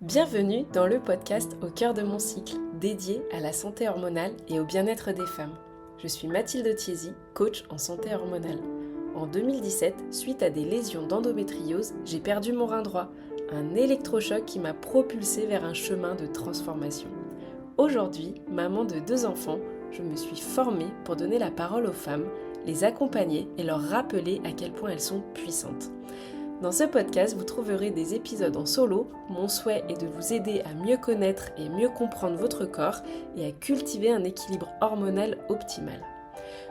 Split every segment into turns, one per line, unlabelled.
Bienvenue dans le podcast Au cœur de mon cycle, dédié à la santé hormonale et au bien-être des femmes. Je suis Mathilde Thiésy, coach en santé hormonale. En 2017, suite à des lésions d'endométriose, j'ai perdu mon rein droit, un électrochoc qui m'a propulsée vers un chemin de transformation. Aujourd'hui, maman de 2 enfants, je me suis formée pour donner la parole aux femmes, les accompagner et leur rappeler à quel point elles sont puissantes. Dans ce podcast, vous trouverez des épisodes en solo. Mon souhait est de vous aider à mieux connaître et mieux comprendre votre corps et à cultiver un équilibre hormonal optimal.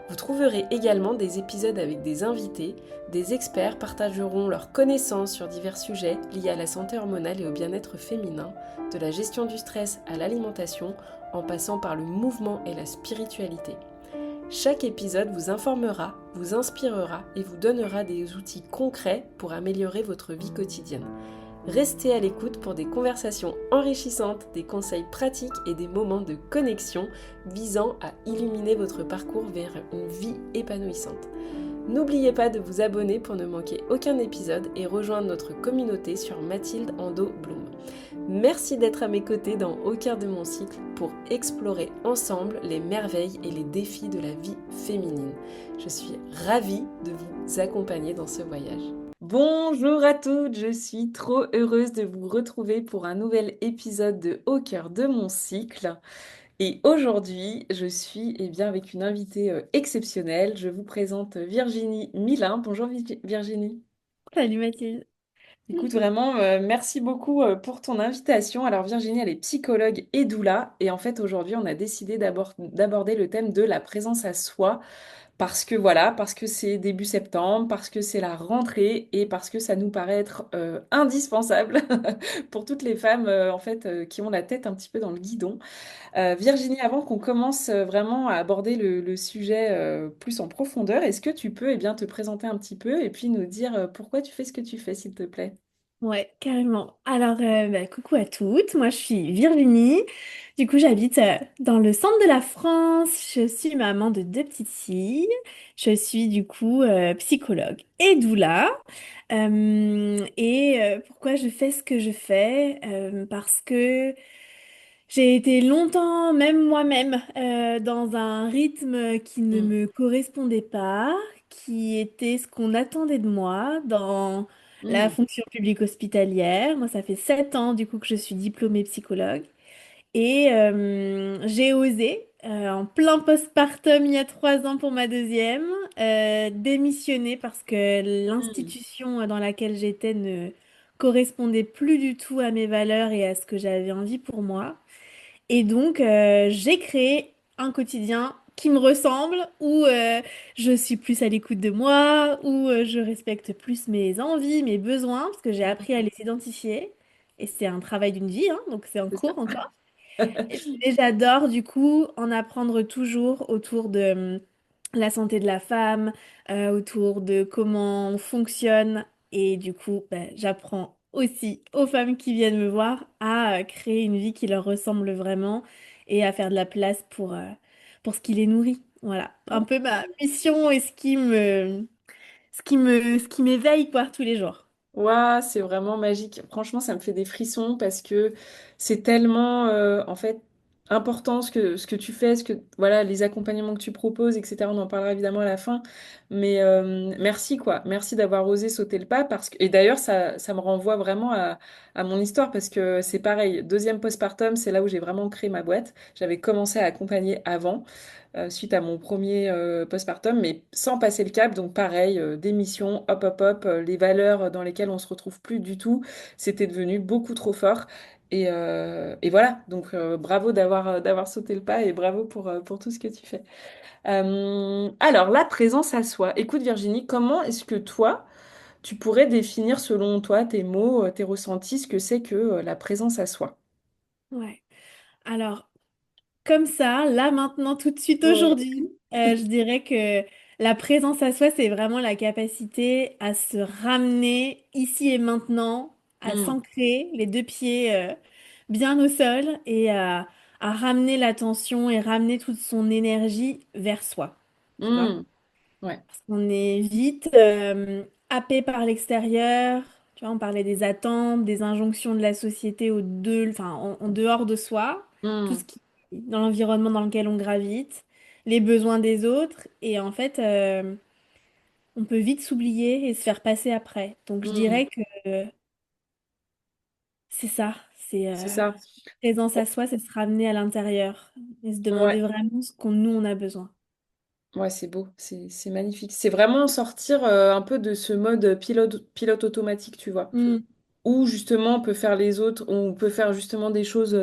Vous trouverez également des épisodes avec des invités. Des experts partageront leurs connaissances sur divers sujets liés à la santé hormonale et au bien-être féminin, de la gestion du stress à l'alimentation, en passant par le mouvement et la spiritualité. Chaque épisode vous informera, vous inspirera et vous donnera des outils concrets pour améliorer votre vie quotidienne. Restez à l'écoute pour des conversations enrichissantes, des conseils pratiques et des moments de connexion visant à illuminer votre parcours vers une vie épanouissante. N'oubliez pas de vous abonner pour ne manquer aucun épisode et rejoindre notre communauté sur Mathilde Ando Bloom. Merci d'être à mes côtés dans Au cœur de mon cycle pour explorer ensemble les merveilles et les défis de la vie féminine. Je suis ravie de vous accompagner dans ce voyage. Bonjour à toutes, je suis trop heureuse de vous retrouver pour un nouvel épisode de Au cœur de mon cycle. Et aujourd'hui, je suis avec une invitée exceptionnelle. Je vous présente Virginie Milin. Bonjour Virginie.
Salut Mathilde.
Écoute, vraiment, merci beaucoup pour ton invitation. Alors Virginie, elle est psychologue et doula. Et en fait, aujourd'hui, on a décidé d'aborder le thème de la présence à soi. Parce que voilà, parce que c'est début septembre, parce que c'est la rentrée et parce que ça nous paraît être indispensable pour toutes les femmes qui ont la tête un petit peu dans le guidon. Virginie, avant qu'on commence vraiment à aborder le sujet plus en profondeur, est-ce que tu peux te présenter un petit peu et puis nous dire pourquoi tu fais ce que tu fais, s'il te plaît?
Ouais, carrément. Alors, coucou à toutes. Moi, je suis Virginie. Du coup, j'habite dans le centre de la France. Je suis maman de deux petites filles. Je suis du coup psychologue et doula. Pourquoi je fais ce que je fais? Parce que j'ai été longtemps, même moi-même, dans un rythme qui ne
Mm,
me correspondait pas, qui était ce qu'on attendait de moi dans la
mm,
fonction publique hospitalière. Moi, ça fait 7 ans du coup que je suis diplômée psychologue et j'ai osé, en plein postpartum il y a 3 ans pour ma deuxième, démissionner parce que
mm.
l'institution dans laquelle j'étais ne correspondait plus du tout à mes valeurs et à ce que j'avais envie pour moi. Et donc, j'ai créé un quotidien qui me ressemble, où je suis plus à l'écoute de moi, où je respecte plus mes envies, mes besoins, parce que j'ai appris à les identifier. Et c'est un travail d'une vie, hein, donc c'est en
C'est ça?
cours encore. Et j'adore, du coup, en apprendre toujours autour de la santé de la femme, autour de comment on fonctionne. Et du coup, j'apprends aussi aux femmes qui viennent me voir à créer une vie qui leur ressemble vraiment et à faire de la place pour ce qui les nourrit. Voilà, un peu ma mission et ce qui m'éveille quoi tous les jours.
Ouah, c'est vraiment magique. Franchement, ça me fait des frissons parce que c'est tellement important ce que tu fais, voilà, les accompagnements que tu proposes, etc. On en parlera évidemment à la fin. Mais merci quoi. Merci d'avoir osé sauter le pas parce que et d'ailleurs ça me renvoie vraiment à mon histoire parce que c'est pareil. Deuxième postpartum, c'est là où j'ai vraiment créé ma boîte. J'avais commencé à accompagner avant suite à mon premier postpartum, mais sans passer le cap. Donc pareil, démission, hop, hop, hop, les valeurs dans lesquelles on se retrouve plus du tout, c'était devenu beaucoup trop fort. Et voilà, donc bravo d'avoir sauté le pas et bravo pour tout ce que tu fais. Alors, la présence à soi. Écoute Virginie, comment est-ce que toi, tu pourrais définir selon toi, tes mots, tes ressentis, ce que c'est que la présence à soi?
Ouais. Alors, comme ça, là maintenant, tout de suite
Ouais.
aujourd'hui, je dirais que la présence à soi, c'est vraiment la capacité à se ramener ici et maintenant, à
Mm,
s'ancrer les deux pieds bien au sol et à ramener l'attention et ramener toute son énergie vers soi. Tu vois?
mm, ouais.
On est vite happé par l'extérieur. Tu vois, on parlait des attentes, des injonctions de la société enfin, en dehors de soi, tout ce
Hmm.
qui dans l'environnement dans lequel on gravite, les besoins des autres, et en fait, on peut vite s'oublier et se faire passer après. Donc je
Hmm.
dirais que c'est ça, c'est
C'est ça.
présence à soi, c'est se ramener à l'intérieur et se demander
Ouais.
vraiment ce qu'on nous on a besoin.
Ouais, c'est beau, c'est magnifique. C'est vraiment sortir un peu de ce mode pilote automatique, tu vois.
Mm,
Où justement on peut faire les autres, on peut faire justement des choses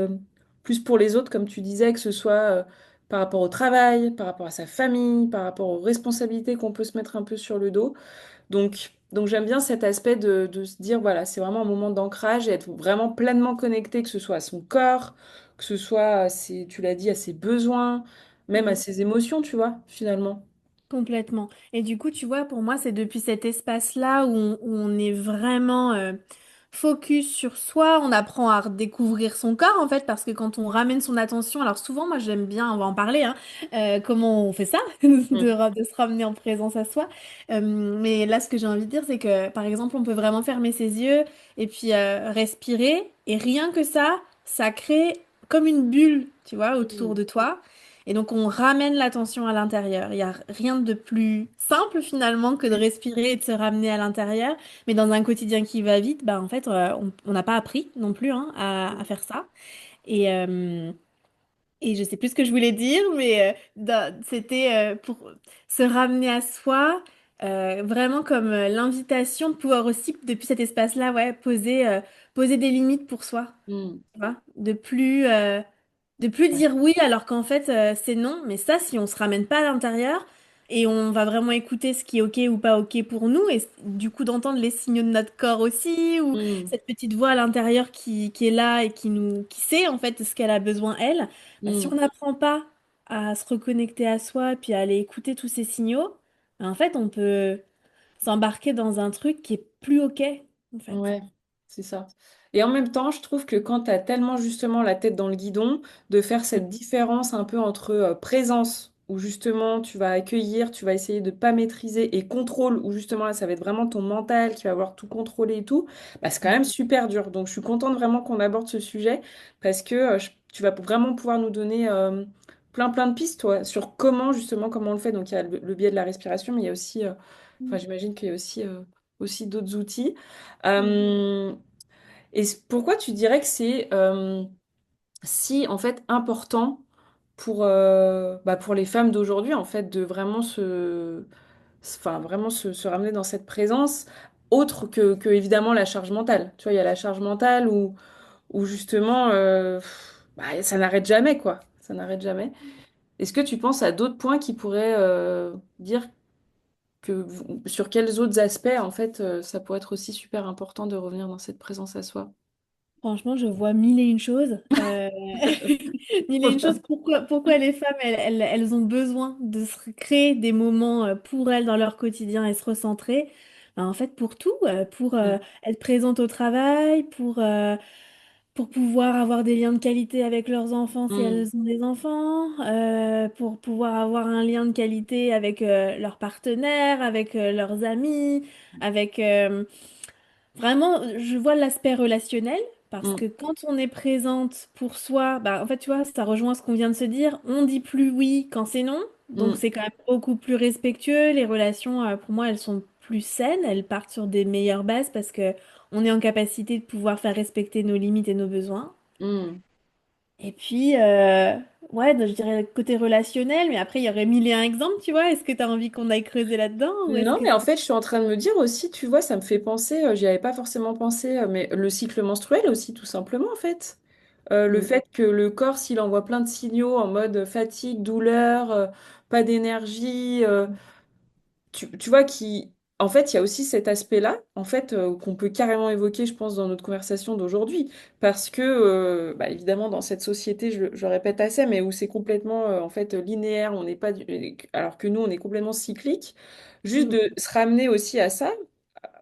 plus pour les autres, comme tu disais, que ce soit par rapport au travail, par rapport à sa famille, par rapport aux responsabilités qu'on peut se mettre un peu sur le dos. Donc j'aime bien cet aspect de se dire, voilà, c'est vraiment un moment d'ancrage et être vraiment pleinement connecté, que ce soit à son corps, que ce soit à ses, tu l'as dit, à ses besoins, même à
mm.
ses émotions, tu vois, finalement.
Complètement. Et du coup, tu vois, pour moi, c'est depuis cet espace-là où on est vraiment focus sur soi, on apprend à redécouvrir son corps, en fait, parce que quand on ramène son attention, alors souvent, moi, j'aime bien, on va en parler, hein, comment on fait ça,
Mm,
de se ramener en présence à soi. Mais là, ce que j'ai envie de dire, c'est que, par exemple, on peut vraiment fermer ses yeux et puis respirer, et rien que ça crée comme une bulle, tu vois, autour
mm,
de toi. Et donc on ramène l'attention à l'intérieur. Il n'y a rien de plus simple finalement que de respirer et de se ramener à l'intérieur. Mais dans un quotidien qui va vite, bah, en fait, on n'a pas appris non plus hein, à faire ça. Et, euh, et je sais plus ce que je voulais dire, mais c'était pour se ramener à soi, vraiment comme l'invitation de pouvoir aussi, depuis cet espace-là, ouais, poser des limites pour soi.
mm.
Tu vois, de plus
Ouais.
dire oui alors qu'en fait c'est non. Mais ça, si on se ramène pas à l'intérieur et on va vraiment écouter ce qui est ok ou pas ok pour nous et du coup d'entendre les signaux de notre corps aussi ou
Mm,
cette petite voix à l'intérieur qui est là et qui sait en fait ce qu'elle a besoin elle. Bah, si on
mm.
n'apprend pas à se reconnecter à soi et puis à aller écouter tous ces signaux, bah, en fait on peut s'embarquer dans un truc qui est plus ok en fait.
Ouais, c'est ça. Et en même temps, je trouve que quand tu as tellement justement la tête dans le guidon, de faire cette différence un peu entre présence, où justement tu vas accueillir, tu vas essayer de pas maîtriser, et contrôle, où justement là, ça va être vraiment ton mental qui va avoir tout contrôlé et tout, bah, c'est quand même super dur. Donc je suis contente vraiment qu'on aborde ce sujet, parce que tu vas vraiment pouvoir nous donner plein de pistes, toi, sur comment justement, comment on le fait. Donc il y a le biais de la respiration, mais il y a aussi, enfin j'imagine qu'il y a aussi d'autres outils. Euh, pourquoi tu dirais que c'est si en fait important pour les femmes d'aujourd'hui en fait de vraiment enfin, vraiment se ramener dans cette présence autre que évidemment la charge mentale. Tu vois, il y a la charge mentale où justement ça n'arrête jamais quoi. Ça n'arrête jamais. Est-ce que tu penses à d'autres points qui pourraient dire sur quels autres aspects en fait ça pourrait être aussi super important de revenir dans cette présence à soi?
Franchement, je vois mille et une choses. Mille et une choses. Pourquoi les femmes, elles ont besoin de se créer des moments pour elles dans leur quotidien et se recentrer. Ben, en fait, pour tout, pour
Mm,
être présente au travail, pour pouvoir avoir des liens de qualité avec leurs enfants si
mm,
elles ont des enfants, pour pouvoir avoir un lien de qualité avec leurs partenaires, avec leurs amis, avec... Vraiment, je vois l'aspect relationnel parce
mm,
que quand on est présente pour soi, bah, en fait, tu vois, ça rejoint ce qu'on vient de se dire. On dit plus oui quand c'est non. Donc,
mm,
c'est quand même beaucoup plus respectueux. Les relations, pour moi, elles sont plus saines. Elles partent sur des meilleures bases parce que on est en capacité de pouvoir faire respecter nos limites et nos besoins.
mm.
Et puis, ouais, donc, je dirais le côté relationnel, mais après, il y aurait mille et un exemples, tu vois. Est-ce que tu as envie qu'on aille creuser là-dedans ou est-ce
Non,
que...
mais en fait, je suis en train de me dire aussi, tu vois, ça me fait penser, j'y avais pas forcément pensé, mais le cycle menstruel aussi, tout simplement, en fait. Le
Mm,
fait que le corps, s'il envoie plein de signaux en mode fatigue, douleur, pas d'énergie, tu vois, en fait, il y a aussi cet aspect-là, en fait, qu'on peut carrément évoquer, je pense, dans notre conversation d'aujourd'hui. Parce que, évidemment, dans cette société, je répète assez, mais où c'est complètement, en fait, linéaire, on n'est pas alors que nous, on est complètement cyclique. Juste
mm,
de se ramener aussi à ça,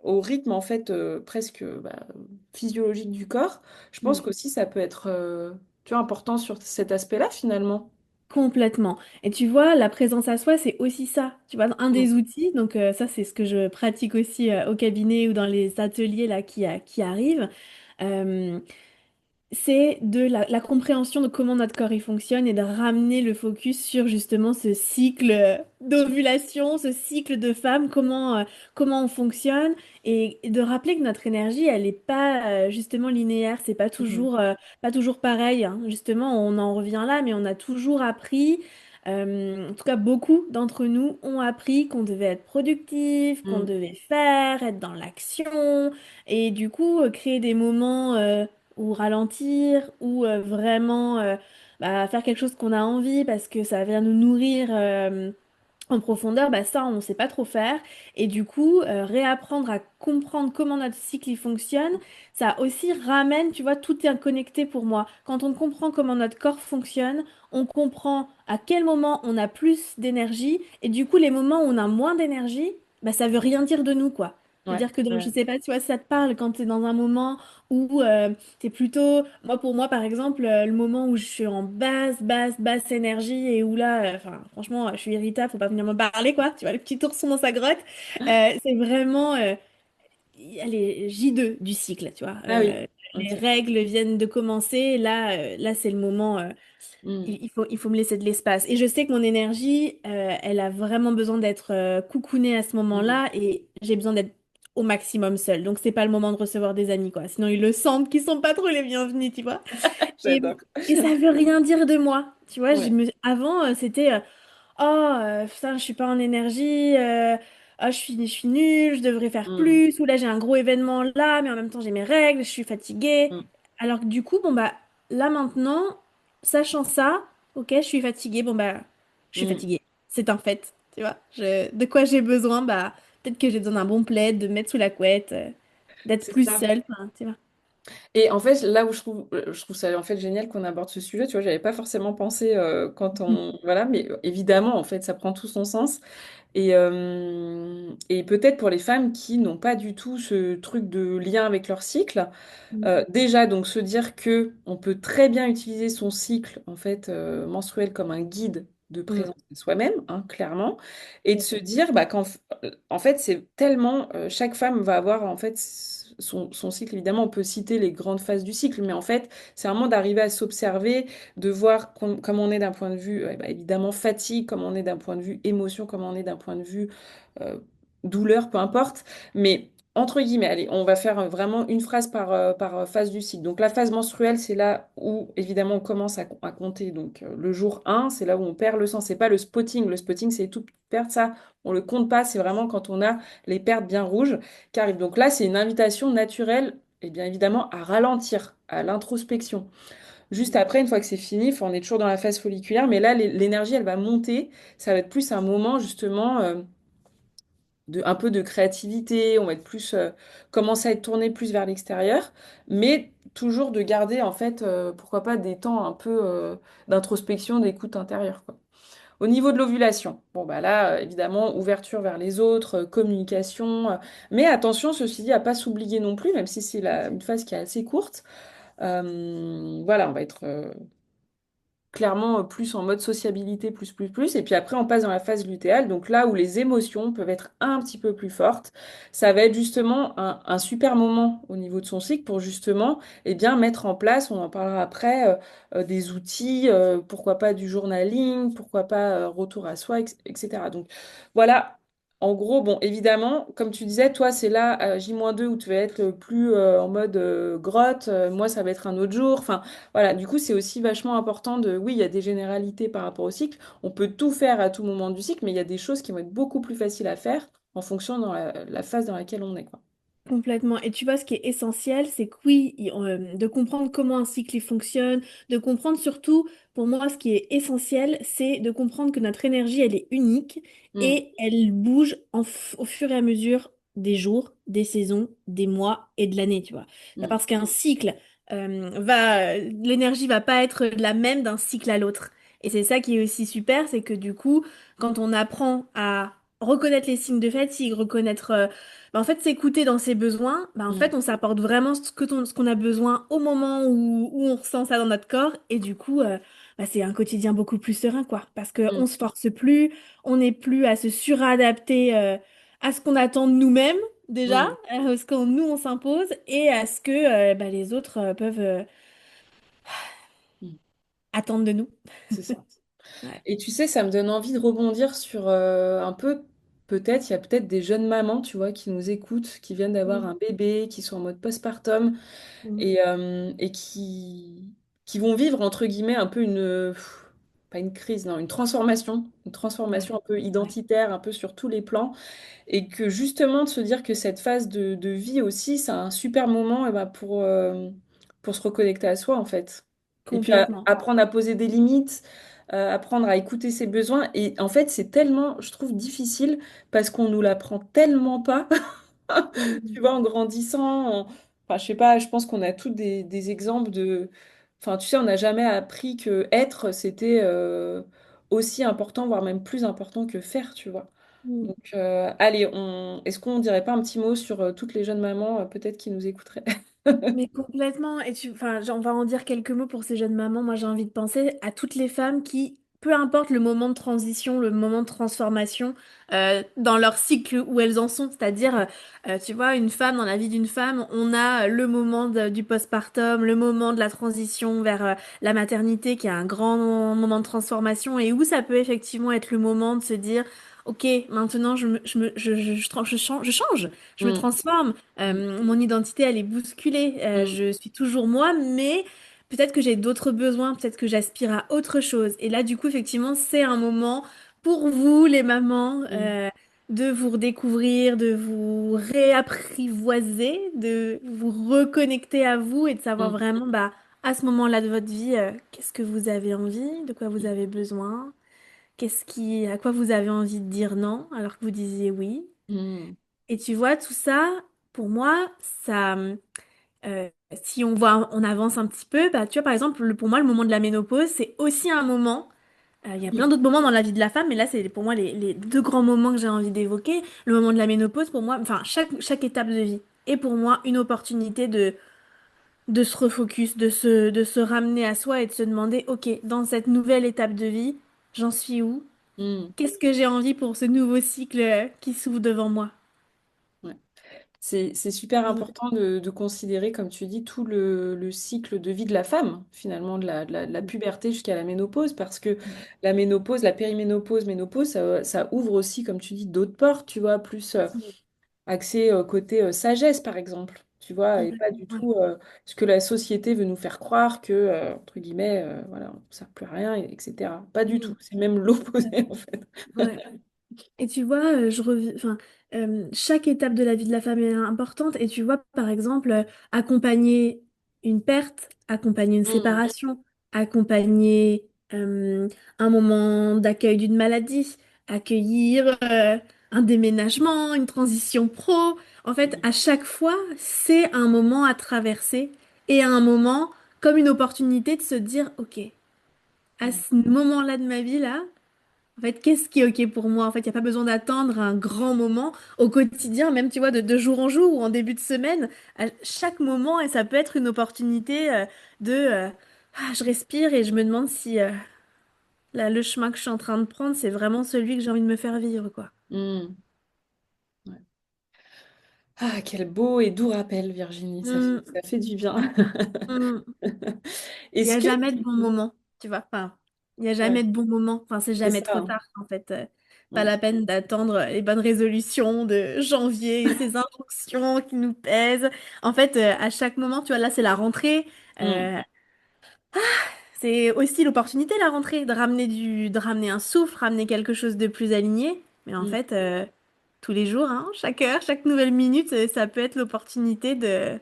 au rythme, en fait, presque physiologique du corps, je pense
mm.
qu'aussi, ça peut être, tu vois, important sur cet aspect-là, finalement.
Complètement. Et tu vois, la présence à soi, c'est aussi ça. Tu vois, un
Mm.
des outils, donc ça, c'est ce que je pratique aussi au cabinet ou dans les ateliers là qui arrivent. Euh, c'est de la compréhension de comment notre corps il fonctionne et de ramener le focus sur justement ce cycle d'ovulation, ce cycle de femme, comment on fonctionne et de rappeler que notre énergie, elle n'est pas justement linéaire, c'est
Mm.
pas toujours pareil, hein. Justement, on en revient là, mais on a toujours appris, en tout cas beaucoup d'entre nous ont appris qu'on devait être productif, qu'on
Mm.
devait faire, être dans l'action et du coup créer des moments ou ralentir, ou vraiment bah, faire quelque chose qu'on a envie parce que ça vient nous nourrir en profondeur, bah, ça, on ne sait pas trop faire. Et du coup, réapprendre à comprendre comment notre cycle il fonctionne, ça aussi ramène, tu vois, tout est connecté pour moi. Quand on comprend comment notre corps fonctionne, on comprend à quel moment on a plus d'énergie, et du coup, les moments où on a moins d'énergie, bah, ça veut rien dire de nous, quoi.
Ouais,
C'est-à-dire que je
ouais.
sais pas, tu vois, si ça te parle quand tu es dans un moment où t'es plutôt, pour moi par exemple, le moment où je suis en basse énergie et où là, enfin franchement, je suis irritable, faut pas venir me parler quoi, tu vois, le petit ourson dans sa grotte, c'est vraiment, allez, J2 du cycle, tu vois.
Ah oui,
Les
ok.
règles viennent de commencer, là c'est le moment,
Mm.
il faut me laisser de l'espace. Et je sais que mon énergie, elle a vraiment besoin d'être coucounée à ce
Mm.
moment-là et j'ai besoin d'être au maximum seule. Donc, c'est pas le moment de recevoir des amis, quoi. Sinon, ils le sentent qu'ils sont pas trop les bienvenus, tu vois. Et,
J'adore.
et ça veut rien dire de moi. Tu vois,
Ouais.
avant, c'était oh, putain, je suis pas en énergie, ah, je suis nulle, je devrais faire
Mm.
plus, ou là, j'ai un gros événement là, mais en même temps, j'ai mes règles, je suis fatiguée.
Mm.
Alors que du coup, bon, bah, là maintenant, sachant ça, ok, je suis fatiguée, bon, bah, je suis
Mm.
fatiguée. C'est un fait, tu vois. De quoi j'ai besoin, bah, peut-être que j'ai besoin d'un bon plaid, de me mettre sous la couette, d'être
C'est
plus
ça.
seule, enfin, tu vois.
Et en fait, là où je trouve ça en fait génial qu'on aborde ce sujet, tu vois, j'avais pas forcément pensé quand on, voilà, mais évidemment, en fait, ça prend tout son sens. Et peut-être pour les femmes qui n'ont pas du tout ce truc de lien avec leur cycle,
Mhm.
déjà, donc se dire que on peut très bien utiliser son cycle en fait menstruel comme un guide de
Mhm.
présence à soi-même, hein, clairement, et de se dire bah, en fait c'est tellement chaque femme va avoir en fait son cycle. Évidemment, on peut citer les grandes phases du cycle, mais en fait c'est vraiment d'arriver à s'observer, de voir comment on est d'un point de vue bah, évidemment fatigue, comment on est d'un point de vue émotion, comment on est d'un point de vue euh, douleur, peu importe, mais entre guillemets, allez, on va faire vraiment une phrase par phase du cycle. Donc la phase menstruelle, c'est là où évidemment on commence à compter. Donc le jour 1, c'est là où on perd le sang. C'est pas le spotting. Le spotting, c'est tout perdre ça. On le compte pas. C'est vraiment quand on a les pertes bien rouges qui arrivent. Donc là, c'est une invitation naturelle, et bien évidemment, à ralentir, à l'introspection. Juste après, une fois que c'est fini, enfin, on est toujours dans la phase folliculaire, mais là, l'énergie, elle va monter. Ça va être plus un moment justement. Un peu de créativité, on va être plus commencer à être tourné plus vers l'extérieur, mais toujours de garder en fait, pourquoi pas des temps un peu d'introspection, d'écoute intérieure, quoi. Au niveau de l'ovulation, bon bah là évidemment ouverture vers les autres, communication, mais attention ceci dit à pas s'oublier non plus, même si c'est une phase qui est assez courte. Voilà, on va être clairement plus en mode sociabilité, plus. Et puis après, on passe dans la phase lutéale, donc là où les émotions peuvent être un petit peu plus fortes. Ça va être justement un super moment au niveau de son cycle pour justement eh bien, mettre en place, on en parlera après, des outils, pourquoi pas du journaling, pourquoi pas retour à soi, etc. Donc voilà. En gros, bon, évidemment, comme tu disais, toi, c'est là, à J-2, où tu vas être le plus en mode grotte. Moi, ça va être un autre jour. Enfin, voilà, du coup, c'est aussi vachement important oui, il y a des généralités par rapport au cycle. On peut tout faire à tout moment du cycle, mais il y a des choses qui vont être beaucoup plus faciles à faire en fonction dans la phase dans laquelle on est, quoi.
Complètement. Et tu vois, ce qui est essentiel, c'est que oui, de comprendre comment un cycle il fonctionne, de comprendre surtout, pour moi, ce qui est essentiel, c'est de comprendre que notre énergie, elle est unique
Mm,
et elle bouge au fur et à mesure des jours, des saisons, des mois et de l'année, tu vois. Pas
mm,
parce qu'un cycle l'énergie va pas être la même d'un cycle à l'autre. Et c'est ça qui est aussi super, c'est que du coup, quand on apprend à reconnaître les signes de fatigue, reconnaître, bah, en fait, s'écouter dans ses besoins, bah, en
Mm,
fait, on s'apporte vraiment ce qu'on a besoin au moment où on ressent ça dans notre corps. Et du coup, bah, c'est un quotidien beaucoup plus serein, quoi. Parce
mm,
qu'on se force plus, on n'est plus à se suradapter, à ce qu'on attend de nous-mêmes, déjà,
mm,
à ce qu'on nous, on s'impose, et à ce que bah, les autres peuvent
mm.
attendre de nous.
C'est ça.
Ouais.
Et tu sais, ça me donne envie de rebondir sur un peu, peut-être, il y a peut-être des jeunes mamans, tu vois, qui nous écoutent, qui viennent d'avoir
Mm,
un bébé, qui sont en mode postpartum
mm.
et qui vont vivre, entre guillemets, un peu pas une crise, non, une transformation
Ouais.
un peu
Ouais.
identitaire, un peu sur tous les plans. Et que justement, de se dire que cette phase de vie aussi, c'est un super moment pour se reconnecter à soi, en fait. Et puis
Complètement.
apprendre à poser des limites, apprendre à écouter ses besoins. Et en fait, c'est tellement, je trouve, difficile parce qu'on nous l'apprend tellement pas. Tu
Mm,
vois, en grandissant, enfin, je sais pas, je pense qu'on a tous des exemples de... Enfin, tu sais, on n'a jamais appris que être, c'était aussi important, voire même plus important que faire, tu vois.
mm.
Donc, allez, est-ce qu'on dirait pas un petit mot sur toutes les jeunes mamans, peut-être qui nous écouteraient?
Mais complètement. Et enfin, on va en dire quelques mots pour ces jeunes mamans. Moi, j'ai envie de penser à toutes les femmes qui, peu importe le moment de transition, le moment de transformation, dans leur cycle où elles en sont. C'est-à-dire, tu vois, une femme, dans la vie d'une femme, on a le moment du postpartum, le moment de la transition vers la maternité, qui est un grand moment de transformation, et où ça peut effectivement être le moment de se dire, OK, maintenant, je change, je me
Mm,
transforme.
mm,
Mon identité, elle est bousculée.
mm,
Je suis toujours moi, mais peut-être que j'ai d'autres besoins, peut-être que j'aspire à autre chose. Et là, du coup, effectivement, c'est un moment pour vous, les mamans,
mm,
de vous redécouvrir, de vous réapprivoiser, de vous reconnecter à vous et de savoir
mm,
vraiment, bah, à ce moment-là de votre vie, qu'est-ce que vous avez envie, de quoi vous avez besoin, à quoi vous avez envie de dire non alors que vous disiez oui.
mm,
Et tu vois, tout ça, pour moi, ça, euh, si on avance un petit peu, bah, tu vois, par exemple, pour moi, le moment de la ménopause, c'est aussi un moment. Il y a plein
mm,
d'autres moments dans la vie de la femme, mais là, c'est pour moi les deux grands moments que j'ai envie d'évoquer. Le moment de la ménopause, pour moi, enfin, chaque étape de vie est pour moi une opportunité de se refocus, de se ramener à soi et de se demander, OK, dans cette nouvelle étape de vie, j'en suis où?
mm.
Qu'est-ce que j'ai envie pour ce nouveau cycle qui s'ouvre devant moi?
Ouais. C'est super
Mm.
important de considérer, comme tu dis, tout le cycle de vie de la femme, finalement, de la puberté jusqu'à la ménopause, parce que la ménopause, la périménopause, ménopause, ça ouvre aussi, comme tu dis, d'autres portes, tu vois, plus
Mm.
axé côté sagesse, par exemple, tu vois, et pas
Complètement,
du
ouais.
tout ce que la société veut nous faire croire que, entre guillemets, voilà, on ne sert plus à rien, etc. Pas du tout,
Mm.
c'est même l'opposé, en fait.
Ouais. Et tu vois, enfin, chaque étape de la vie de la femme est importante. Et tu vois, par exemple, accompagner une perte, accompagner une
Mm,
séparation, accompagner un moment d'accueil d'une maladie, accueillir un déménagement, une transition pro. En fait,
mm,
à chaque fois, c'est un moment à traverser et un moment comme une opportunité de se dire, OK, à
mm,
ce moment-là de ma vie, là. En fait, qu'est-ce qui est OK pour moi? En fait, il n'y a pas besoin d'attendre un grand moment au quotidien, même, tu vois, de jour en jour ou en début de semaine. À chaque moment, et ça peut être une opportunité je respire et je me demande si là, le chemin que je suis en train de prendre, c'est vraiment celui que j'ai envie de me faire vivre, quoi.
mm. Ouais. Ah, quel beau et doux rappel, Virginie,
Mm,
ça fait du bien.
mm. Il n'y
Est-ce
a
que...
jamais de bon moment, tu vois. Enfin, il n'y a
Ouais,
jamais de bon moment. Enfin, c'est
c'est
jamais
ça,
trop
hein.
tard, en fait. Pas
Mm,
la peine d'attendre les bonnes résolutions de janvier et ces injonctions qui nous pèsent. En fait, à chaque moment, tu vois, là, c'est la rentrée.
mm,
Euh, c'est aussi l'opportunité, la rentrée, de ramener un souffle, ramener quelque chose de plus aligné. Mais en
mm.
fait, tous les jours, hein, chaque heure, chaque nouvelle minute, ça peut être l'opportunité de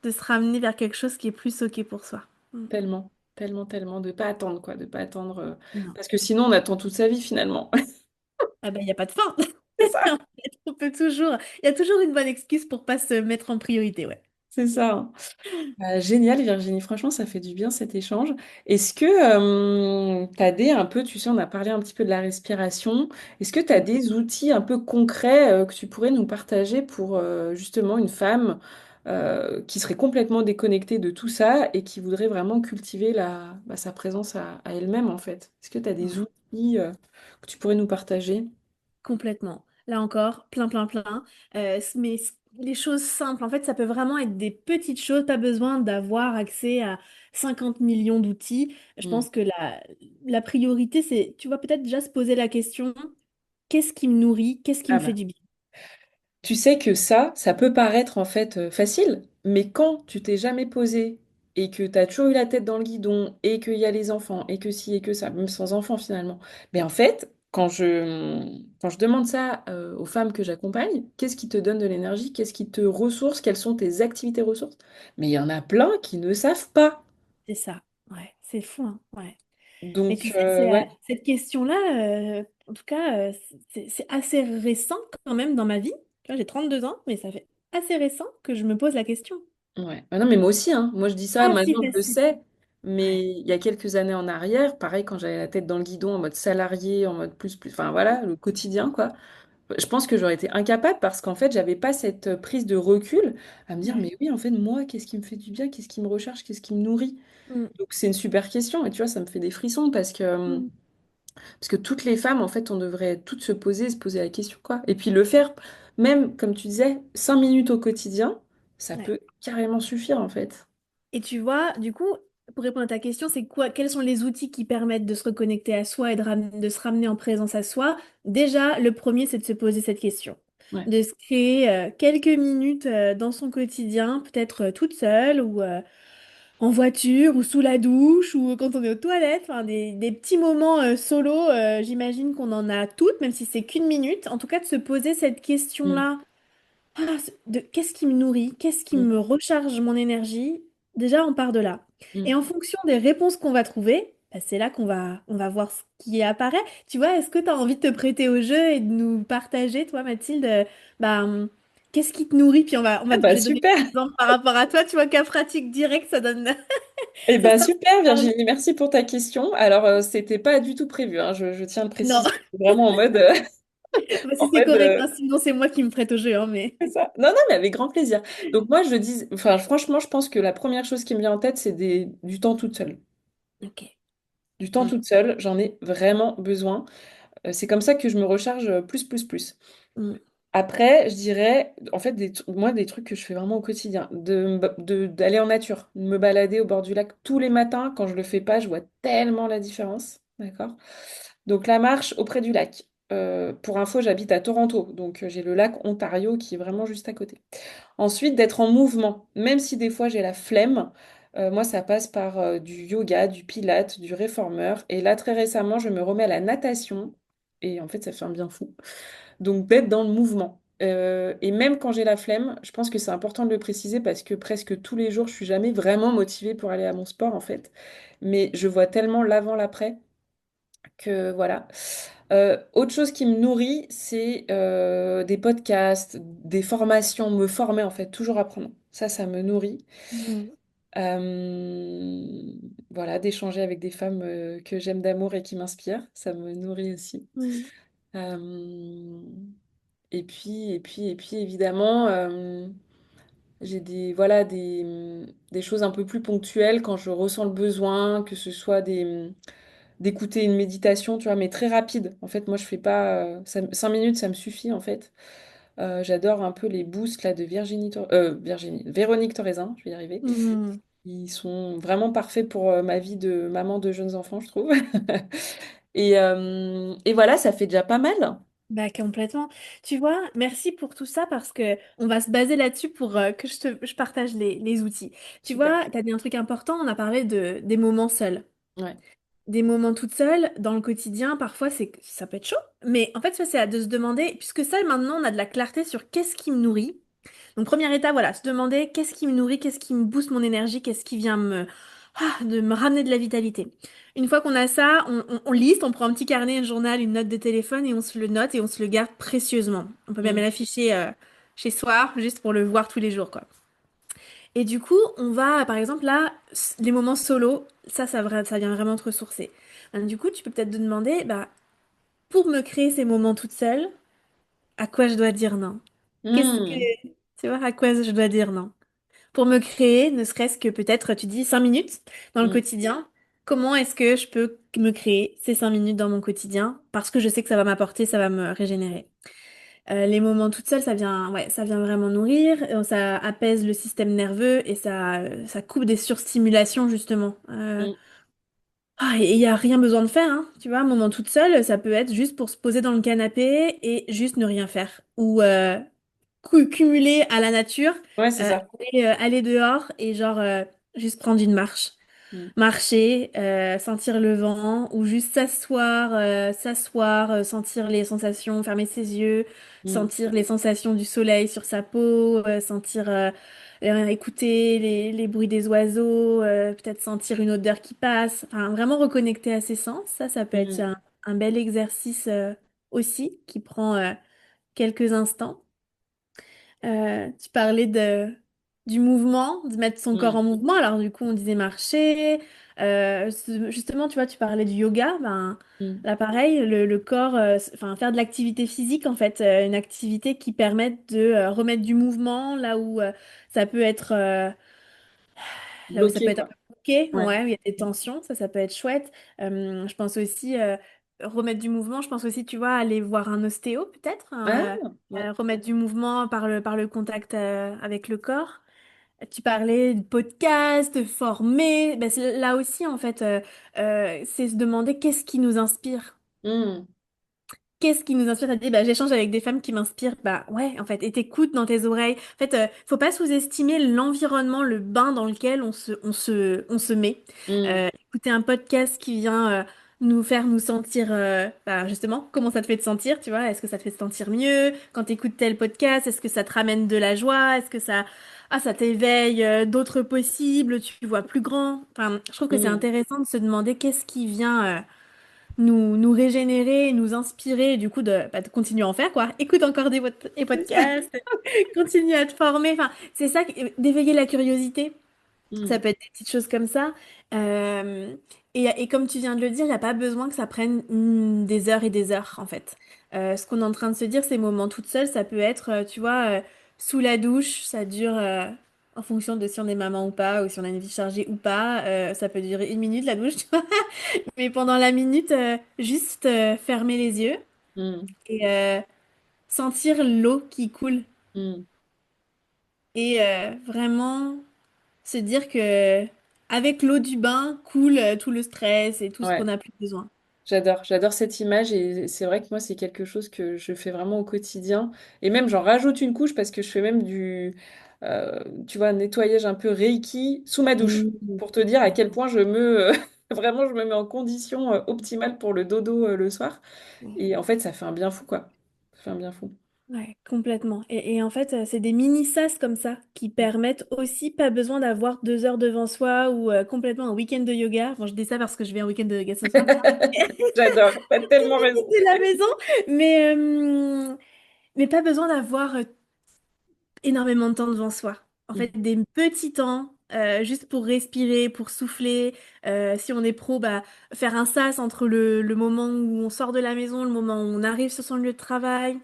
se ramener vers quelque chose qui est plus OK pour soi. Mm.
Tellement, tellement, tellement, de pas attendre, quoi, de pas attendre...
Non.
parce que sinon, on attend toute sa vie, finalement.
Ah ben, il n'y a pas de fin.
C'est ça.
En fait, il y a toujours une bonne excuse pour pas se mettre en priorité, ouais.
C'est ça, hein. Bah, génial, Virginie. Franchement, ça fait du bien cet échange. Est-ce que tu as un peu, tu sais, on a parlé un petit peu de la respiration. Est-ce que tu as des outils un peu concrets que tu pourrais nous partager pour justement une femme qui serait complètement déconnectée de tout ça et qui voudrait vraiment cultiver sa présence à elle-même, en fait? Est-ce que tu as des
Ouais.
outils que tu pourrais nous partager?
Complètement. Là encore, plein, plein, plein. Les choses simples, en fait, ça peut vraiment être des petites choses, pas besoin d'avoir accès à 50 millions d'outils. Je
Mm.
pense que la priorité, c'est, tu vois, peut-être déjà se poser la question, qu'est-ce qui me nourrit, qu'est-ce qui
Ah
me fait
bah.
du bien?
Tu sais que ça peut paraître en fait facile, mais quand tu t'es jamais posé et que tu as toujours eu la tête dans le guidon et qu'il y a les enfants et que ci et que ça, même sans enfants finalement, mais en fait, quand je demande ça aux femmes que j'accompagne, qu'est-ce qui te donne de l'énergie, qu'est-ce qui te ressource, quelles sont tes activités ressources? Mais il y en a plein qui ne savent pas.
C'est ça. Ouais, c'est fou, hein. Ouais. Mais tu
Donc,
sais,
ouais,
cette question-là, en tout cas, c'est assez récent quand même dans ma vie. Tu vois, j'ai 32 ans, mais ça fait assez récent que je me pose la question.
ouais. Ah non, mais moi aussi, hein. Moi, je dis ça,
Pas si
maintenant, je le
facile.
sais.
Ouais.
Mais il y a quelques années en arrière, pareil, quand j'avais la tête dans le guidon, en mode salarié, en mode plus, enfin voilà, le quotidien, quoi. Je pense que j'aurais été incapable parce qu'en fait, j'avais pas cette prise de recul à me dire,
Ouais.
mais oui, en fait, moi, qu'est-ce qui me fait du bien, qu'est-ce qui me recharge, qu'est-ce qui me nourrit?
Mm,
Donc, c'est une super question. Et tu vois, ça me fait des frissons
mm,
parce que toutes les femmes, en fait, on devrait toutes se poser la question, quoi. Et puis le faire, même, comme tu disais, 5 minutes au quotidien, ça
ouais.
peut carrément suffire, en fait.
Et tu vois, du coup, pour répondre à ta question, c'est quoi, quels sont les outils qui permettent de se reconnecter à soi et de se ramener en présence à soi? Déjà, le premier, c'est de se poser cette question.
Ouais.
De se créer quelques minutes dans son quotidien, peut-être toute seule ou en voiture ou sous la douche ou quand on est aux toilettes, enfin des petits moments solo, j'imagine qu'on en a toutes, même si c'est qu'une minute. En tout cas, de se poser cette
Mm,
question-là, de qu'est-ce qui me nourrit, qu'est-ce qui
mm,
me recharge mon énergie, déjà on part de là. Et
mm.
en fonction des réponses qu'on va trouver, bah, c'est là qu'on va voir ce qui apparaît. Tu vois, est-ce que tu as envie de te prêter au jeu et de nous partager, toi, Mathilde, bah, qu'est-ce qui te nourrit? Puis
Ah
je
bah
vais donner
super!
des exemples par rapport à toi, tu vois, cas pratique direct, ça donne.
Eh
Ça
ben
sera
super
super bien.
Virginie, merci pour ta question. Alors c'était pas du tout prévu, hein, je tiens à le
Non,
préciser. C'est vraiment en mode,
bah,
en
si c'est
mode
correct, hein, sinon c'est moi qui me prête au jeu, hein, mais.
c'est ça. Non, non, mais avec grand plaisir. Donc moi je dis, enfin franchement, je pense que la première chose qui me vient en tête, c'est du temps toute seule.
Ok.
Du temps
Mm,
toute seule, j'en ai vraiment besoin. C'est comme ça que je me recharge plus.
mm,
Après, je dirais, en fait, moi, des trucs que je fais vraiment au quotidien, d'aller en nature, de me balader au bord du lac tous les matins. Quand je le fais pas, je vois tellement la différence. D'accord? Donc, la marche auprès du lac. Pour info, j'habite à Toronto, donc j'ai le lac Ontario qui est vraiment juste à côté. Ensuite, d'être en mouvement, même si des fois j'ai la flemme. Moi, ça passe par du yoga, du pilates, du réformeur. Et là, très récemment, je me remets à la natation. Et en fait, ça fait un bien fou. Donc d'être dans le mouvement. Et même quand j'ai la flemme, je pense que c'est important de le préciser parce que presque tous les jours, je suis jamais vraiment motivée pour aller à mon sport en fait. Mais je vois tellement l'avant, l'après que voilà. Autre chose qui me nourrit, c'est des podcasts, des formations, me former en fait, toujours apprendre. Ça me nourrit.
mm,
Euh, voilà, d'échanger avec des femmes que j'aime d'amour et qui m'inspirent, ça me nourrit aussi.
mm,
Euh, et puis, évidemment, j'ai voilà, des choses un peu plus ponctuelles quand je ressens le besoin, que ce soit d'écouter une méditation, tu vois, mais très rapide. En fait, moi, je fais pas, 5 minutes, ça me suffit, en fait. J'adore un peu les boosts là, de Véronique Torresin, je vais y arriver.
mm.
Ils sont vraiment parfaits pour ma vie de maman de jeunes enfants, je trouve. Et voilà, ça fait déjà pas mal.
Bah complètement. Tu vois, merci pour tout ça parce que on va se baser là-dessus pour que je partage les outils. Tu
Super.
vois, tu as dit un truc important, on a parlé des moments seuls.
Ouais.
Des moments toutes seules dans le quotidien, parfois ça peut être chaud. Mais en fait, ça c'est à de se demander, puisque ça maintenant on a de la clarté sur qu'est-ce qui me nourrit. Donc première étape, voilà, se demander qu'est-ce qui me nourrit, qu'est-ce qui me booste mon énergie, qu'est-ce qui vient de me ramener de la vitalité. Une fois qu'on a ça, on liste, on prend un petit carnet, un journal, une note de téléphone et on se le note et on se le garde précieusement. On peut même
Mm.
l'afficher chez soi, juste pour le voir tous les jours, quoi. Et du coup, on va, par exemple, là, les moments solo, ça vient vraiment te ressourcer. Du coup, tu peux peut-être te demander, bah, pour me créer ces moments toute seule, à quoi je dois dire non? Qu'est-ce que,
Hmm.
tu vois, à quoi je dois dire non? Pour me créer, ne serait-ce que peut-être, tu dis 5 minutes dans le
Hmm.
quotidien, comment est-ce que je peux me créer ces 5 minutes dans mon quotidien? Parce que je sais que ça va m'apporter, ça va me régénérer. Les moments toute seule, ça vient, ouais, ça vient vraiment nourrir, ça apaise le système nerveux et ça coupe des surstimulations justement.
Hmm.
Et il n'y a rien besoin de faire, hein. Tu vois, un moment toute seule, ça peut être juste pour se poser dans le canapé et juste ne rien faire. Ou cumuler à la nature,
Ouais, c'est ça.
aller dehors et genre juste prendre une marche.
Hmm.
Marcher, sentir le vent, ou juste s'asseoir, sentir les sensations, fermer ses yeux,
Hmm.
sentir les sensations du soleil sur sa peau, écouter les bruits des oiseaux, peut-être sentir une odeur qui passe, enfin vraiment reconnecter à ses sens. Ça peut être
Hmm.
un bel exercice aussi qui prend quelques instants. Tu parlais du mouvement, de mettre son corps
Hmm.
en mouvement. Alors du coup, on disait marcher. Justement, tu vois, tu parlais du yoga. Ben,
Hmm.
là, pareil, le corps, enfin, faire de l'activité physique, en fait, une activité qui permette de remettre du mouvement ça peut être là où ça peut
Bloqué,
être un
quoi.
peu bloqué,
Ouais.
ouais, où il y a des tensions, ça peut être chouette. Je pense aussi remettre du mouvement, je pense aussi, tu vois, aller voir un ostéo peut-être,
Ah,
hein,
ouais.
remettre du mouvement par le contact avec le corps. Tu parlais de podcast, former, ben, là aussi, en fait, c'est se demander qu'est-ce qui nous inspire.
Hmm.
Qu'est-ce qui nous inspire? T'as dit, bah, j'échange avec des femmes qui m'inspirent. Bah ouais, en fait, et t'écoutes dans tes oreilles. En fait, faut pas sous-estimer l'environnement, le bain dans lequel on se met.
Hmm.
Écouter un podcast qui vient nous faire nous sentir, bah, justement, comment ça te fait te sentir, tu vois? Est-ce que ça te fait te sentir mieux? Quand t'écoutes tel podcast, est-ce que ça te ramène de la joie? Est-ce que ça t'éveille d'autres possibles? Tu vois plus grand? Enfin, je trouve que c'est
Hmm.
intéressant de se demander qu'est-ce qui vient. Nous régénérer, nous inspirer, et du coup de continuer à en faire, quoi. Écoute encore des podcasts, continue à te former. Enfin, c'est ça, d'éveiller la curiosité. Ça
Hmm.
peut être des petites choses comme ça. Euh, et comme tu viens de le dire, il n'y a pas besoin que ça prenne des heures et des heures, en fait. Ce qu'on est en train de se dire, ces moments toutes seules, ça peut être, tu vois, sous la douche, ça dure, en fonction de si on est maman ou pas, ou si on a une vie chargée ou pas, ça peut durer 1 minute, la douche, tu vois. Mais pendant la minute, juste fermer les yeux
Hmm.
et sentir l'eau qui coule.
Hmm.
Et vraiment se dire que avec l'eau du bain coule tout le stress et tout ce qu'on
Ouais.
n'a plus besoin.
J'adore cette image et c'est vrai que moi c'est quelque chose que je fais vraiment au quotidien et même j'en rajoute une couche parce que je fais même tu vois, nettoyage un peu Reiki sous ma douche
Mm.
pour te dire à
Ouais.
quel point vraiment je me mets en condition optimale pour le dodo le soir et en fait ça fait un bien fou quoi. Ça fait un bien fou.
Ouais, complètement. Et en fait, c'est des mini-sas comme ça qui permettent aussi pas besoin d'avoir 2 heures devant soi ou complètement un week-end de yoga. Bon, je dis ça parce que je vais un week-end de yoga ce soir.
J'adore, t'as tellement raison.
De la maison, mais pas besoin d'avoir énormément de temps devant soi. En fait,
Mm.
des petits temps, juste pour respirer, pour souffler. Si on est pro, bah, faire un sas entre le moment où on sort de la maison, le moment où on arrive sur son lieu de travail,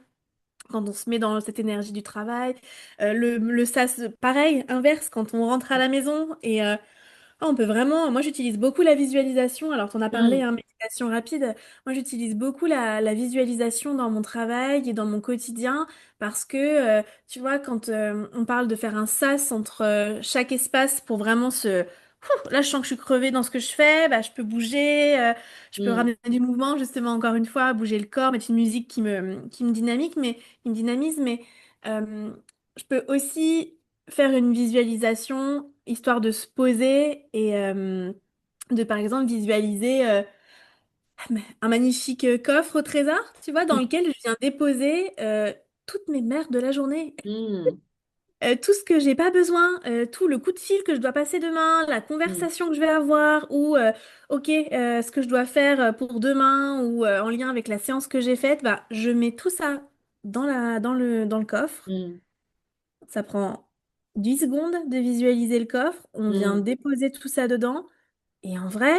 quand on se met dans cette énergie du travail. Le sas, pareil, inverse, quand on rentre à la maison et on peut vraiment, moi j'utilise beaucoup la visualisation, alors t'en as parlé,
Mm.
hein, méditation rapide, moi j'utilise beaucoup la visualisation dans mon travail et dans mon quotidien parce que, tu vois, quand on parle de faire un sas entre chaque espace pour vraiment Là je sens que je suis crevée dans ce que je fais, bah, je peux bouger, je peux
Mm.
ramener du mouvement justement encore une fois, bouger le corps, mettre une musique qui me dynamise, mais euh, je peux aussi faire une visualisation histoire de se poser et de par exemple visualiser un magnifique coffre au trésor, tu vois, dans lequel je viens déposer toutes mes merdes de la journée.
Mm.
Tout ce que j'ai pas besoin, tout le coup de fil que je dois passer demain, la
Mm.
conversation que je vais avoir, ou ok, ce que je dois faire pour demain, ou en lien avec la séance que j'ai faite, bah, je mets tout ça dans le coffre.
Mm.
Ça prend 10 secondes de visualiser le coffre, on vient
Mm,
déposer tout ça dedans, et en vrai,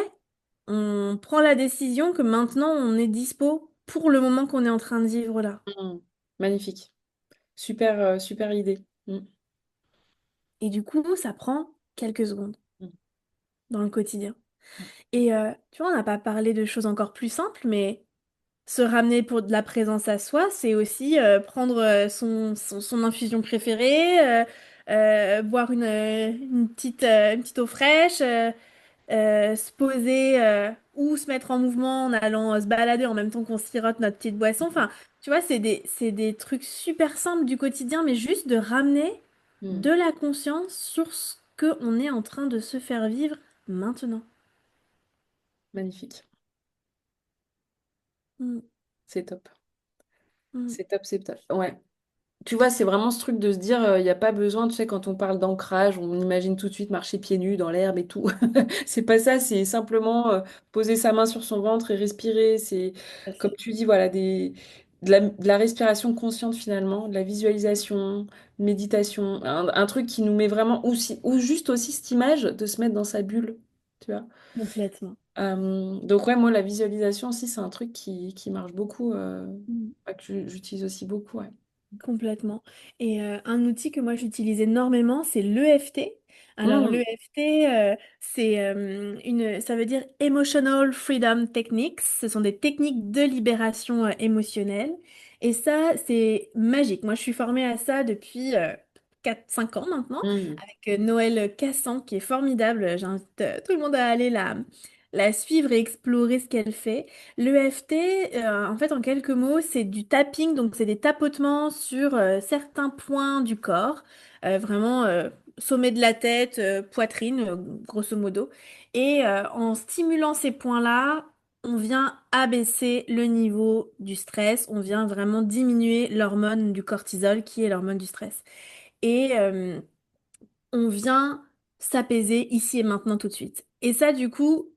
on prend la décision que maintenant on est dispo pour le moment qu'on est en train de vivre là.
mm. Magnifique. Super, super idée. Mm,
Et du coup, ça prend quelques secondes
mm,
dans le quotidien.
mm,
Et tu vois, on n'a pas parlé de choses encore plus simples, mais se ramener pour de la présence à soi, c'est aussi prendre son infusion préférée, boire une petite eau fraîche, se poser ou se mettre en mouvement en allant se balader en même temps qu'on sirote notre petite boisson. Enfin, tu vois, c'est des trucs super simples du quotidien, mais juste de ramener
mm.
de la conscience sur ce qu'on est en train de se faire vivre maintenant.
Magnifique.
Mm,
C'est top.
mm.
C'est top, c'est top. Ouais. Tu vois, c'est vraiment ce truc de se dire, il n'y a pas besoin, tu sais, quand on parle d'ancrage, on imagine tout de suite marcher pieds nus dans l'herbe et tout. C'est pas ça, c'est simplement poser sa main sur son ventre et respirer. C'est, comme tu dis, voilà, de la respiration consciente finalement, de la visualisation, méditation, un truc qui nous met vraiment, ou juste aussi cette image de se mettre dans sa bulle, tu vois.
Complètement.
Donc ouais, moi, la visualisation aussi, c'est un truc qui marche beaucoup,
Mm.
que j'utilise aussi beaucoup, ouais.
Complètement. Et un outil que moi j'utilise énormément, c'est l'EFT. Alors
Mmh.
l'EFT, ça veut dire Emotional Freedom Techniques. Ce sont des techniques de libération émotionnelle. Et ça, c'est magique. Moi, je suis formée à ça depuis 4-5 ans maintenant,
Mmh.
avec Noël Cassan, qui est formidable. J'invite tout le monde à aller la suivre et explorer ce qu'elle fait. L'EFT, en fait, en quelques mots, c'est du tapping, donc c'est des tapotements sur certains points du corps, vraiment sommet de la tête, poitrine, grosso modo. Et en stimulant ces points-là, on vient abaisser le niveau du stress, on vient vraiment diminuer l'hormone du cortisol, qui est l'hormone du stress. Et on vient s'apaiser ici et maintenant tout de suite. Et ça, du coup,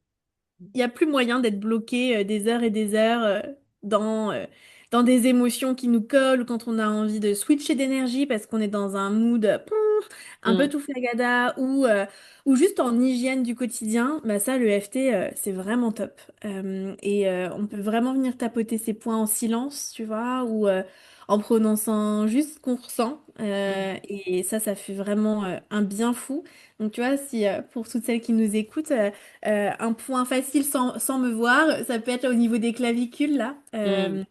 il n'y a plus moyen d'être bloqué des heures et des heures dans, euh, dans des émotions qui nous collent ou quand on a envie de switcher d'énergie parce qu'on est dans un mood un peu
Mm,
tout flagada ou juste en hygiène du quotidien. Bah ça, le FT, c'est vraiment top. Et on peut vraiment venir tapoter ses points en silence, tu vois, ou en prononçant juste ce qu'on ressent.
mm,
Et ça fait vraiment un bien fou. Donc, tu vois, si pour toutes celles qui nous écoutent, un point facile sans me voir, ça peut être au niveau des clavicules, là.
mm,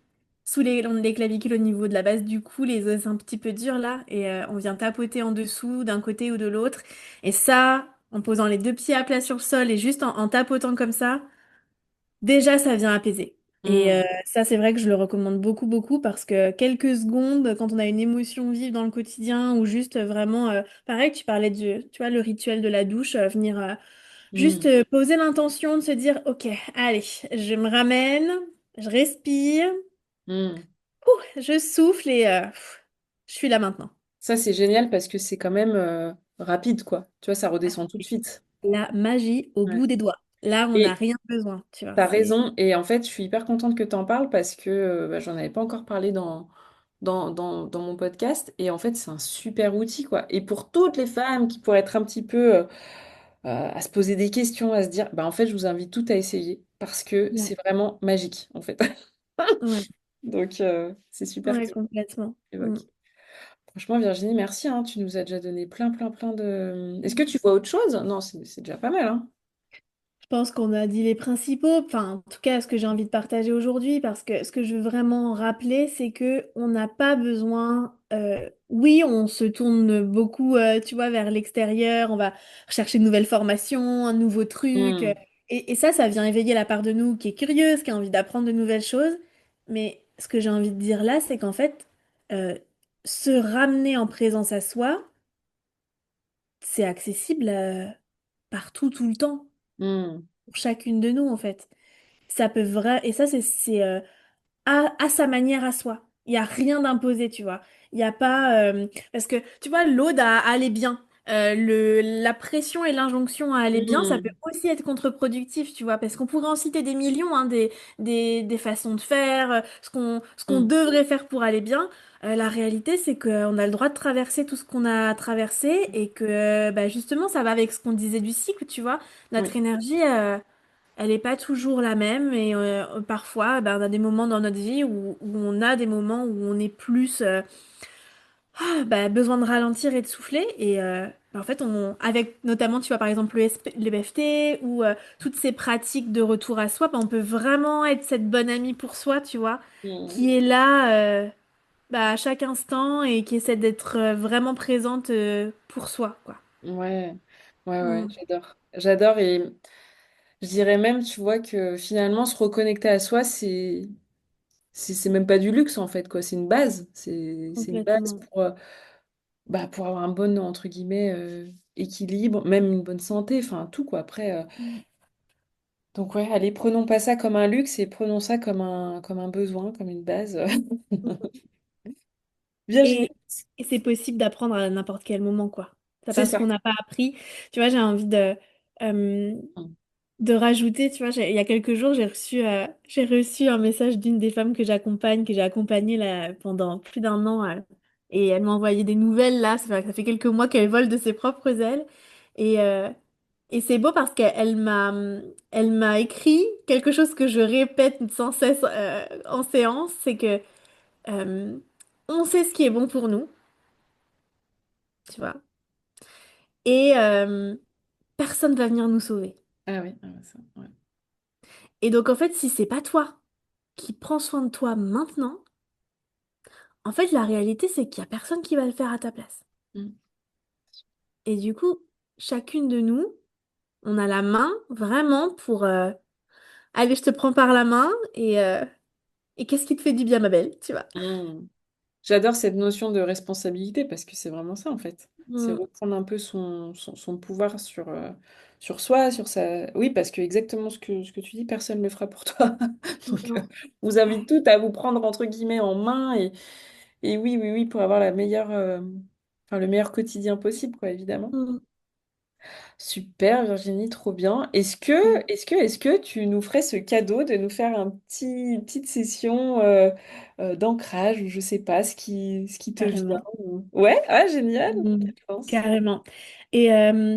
Sous les clavicules au niveau de la base du cou, les os un petit peu durs, là. Et on vient tapoter en dessous, d'un côté ou de l'autre. Et ça, en posant les deux pieds à plat sur le sol et juste en tapotant comme ça, déjà, ça vient apaiser. Et
mm,
ça, c'est vrai que je le recommande beaucoup, beaucoup parce que quelques secondes, quand on a une émotion vive dans le quotidien ou juste vraiment, pareil, tu parlais tu vois, le rituel de la douche, venir juste
mm,
poser l'intention de se dire, ok, allez, je me ramène, je respire,
mm.
je souffle et je suis là maintenant.
Ça, c'est génial parce que c'est quand même rapide, quoi. Tu vois, ça
Ah,
redescend tout de
c'est
suite.
la magie au
Ouais.
bout des doigts. Là, on n'a
Et
rien besoin, tu vois.
t'as
C'est
raison. Et en fait, je suis hyper contente que tu en parles parce que bah, j'en avais pas encore parlé dans mon podcast. Et en fait, c'est un super outil, quoi. Et pour toutes les femmes qui pourraient être un petit peu à se poser des questions, à se dire, bah, en fait, je vous invite toutes à essayer parce que
ouais,
c'est vraiment magique, en fait.
ouais,
Donc, c'est super que
ouais,
tu
complètement. Mm.
évoques. Franchement, Virginie, merci, hein. Tu nous as déjà donné plein, plein, plein de... Est-ce que tu vois autre chose? Non, c'est déjà pas mal, hein.
Je pense qu'on a dit les principaux, enfin en tout cas ce que j'ai envie de partager aujourd'hui, parce que ce que je veux vraiment rappeler, c'est que on n'a pas besoin, oui, on se tourne beaucoup, tu vois, vers l'extérieur, on va chercher de nouvelles formations, un nouveau truc,
Hmm,
et ça vient éveiller la part de nous qui est curieuse, qui a envie d'apprendre de nouvelles choses, mais ce que j'ai envie de dire là, c'est qu'en fait, euh, se ramener en présence à soi, c'est accessible, partout, tout le temps,
hmm,
pour chacune de nous en fait. Ça peut vraiment... Et ça, c'est à sa manière à soi. Il n'y a rien d'imposé, tu vois. Il n'y a pas... Parce que, tu vois, l'aude à aller bien. la pression et l'injonction à aller bien, ça peut
Mm.
aussi être contre-productif, tu vois, parce qu'on pourrait en citer des millions, hein, des façons de faire, ce qu'on
Mm.
devrait faire pour aller bien. La réalité, c'est qu'on a le droit de traverser tout ce qu'on a traversé et que bah, justement, ça va avec ce qu'on disait du cycle, tu vois. Notre
Oui.
énergie, elle n'est pas toujours la même et parfois, bah, on a des moments dans notre vie où on a des moments où on est plus bah, besoin de ralentir et de souffler. Et bah, en fait, avec notamment, tu vois, par exemple, le BFT ou toutes ces pratiques de retour à soi, bah, on peut vraiment être cette bonne amie pour soi, tu vois,
Mm.
qui est là bah, à chaque instant et qui essaie d'être vraiment présente pour soi, quoi.
Ouais, ouais,
Mm.
j'adore. J'adore et je dirais même, tu vois, que finalement, se reconnecter à soi, c'est même pas du luxe en fait, quoi. C'est une base. C'est une base
Complètement.
pour avoir un bon, entre guillemets, équilibre, même une bonne santé, enfin tout, quoi. Après,
Mm.
donc ouais, allez, prenons pas ça comme un luxe et prenons ça comme un besoin, comme une base. Virginie,
Et, et c'est possible d'apprendre à n'importe quel moment, quoi. C'est
c'est
parce qu'on
ça.
n'a pas appris. Tu vois, j'ai envie euh, de rajouter, tu vois, il y a quelques jours, j'ai reçu un message d'une des femmes que j'accompagne, que j'ai accompagnée là, pendant plus d'un an. Et elle m'a envoyé des nouvelles là, ça fait quelques mois qu'elle vole de ses propres ailes. Et, euh, et c'est beau parce qu'elle m'a écrit quelque chose que je répète sans cesse en séance, c'est que euh, on sait ce qui est bon pour nous, tu vois. Et personne va venir nous sauver.
Ah oui, ah ouais, ça, ouais.
Et donc, en fait, si c'est pas toi qui prends soin de toi maintenant, en fait, la réalité, c'est qu'il y a personne qui va le faire à ta place.
Mm.
Et du coup, chacune de nous, on a la main vraiment pour allez, je te prends par la main et qu'est-ce qui te fait du bien, ma belle, tu vois.
Mm. J'adore cette notion de responsabilité parce que c'est vraiment ça en fait. C'est
Mm,
reprendre un peu son pouvoir sur soi, sur sa... Oui, parce que exactement ce que tu dis, personne ne le fera pour toi. Donc,
non.
on vous invite toutes à vous prendre entre guillemets en main et oui, oui, oui, pour avoir la meilleure, enfin, le meilleur quotidien possible, quoi, évidemment.
Mm,
Super, Virginie, trop bien.
mm.
Est-ce que tu nous ferais ce cadeau de nous faire une petite session d'ancrage ou je sais pas, ce qui te vient
Carrément.
Ouais, ah, génial.
Mm,
Quelle chance.
carrément. Et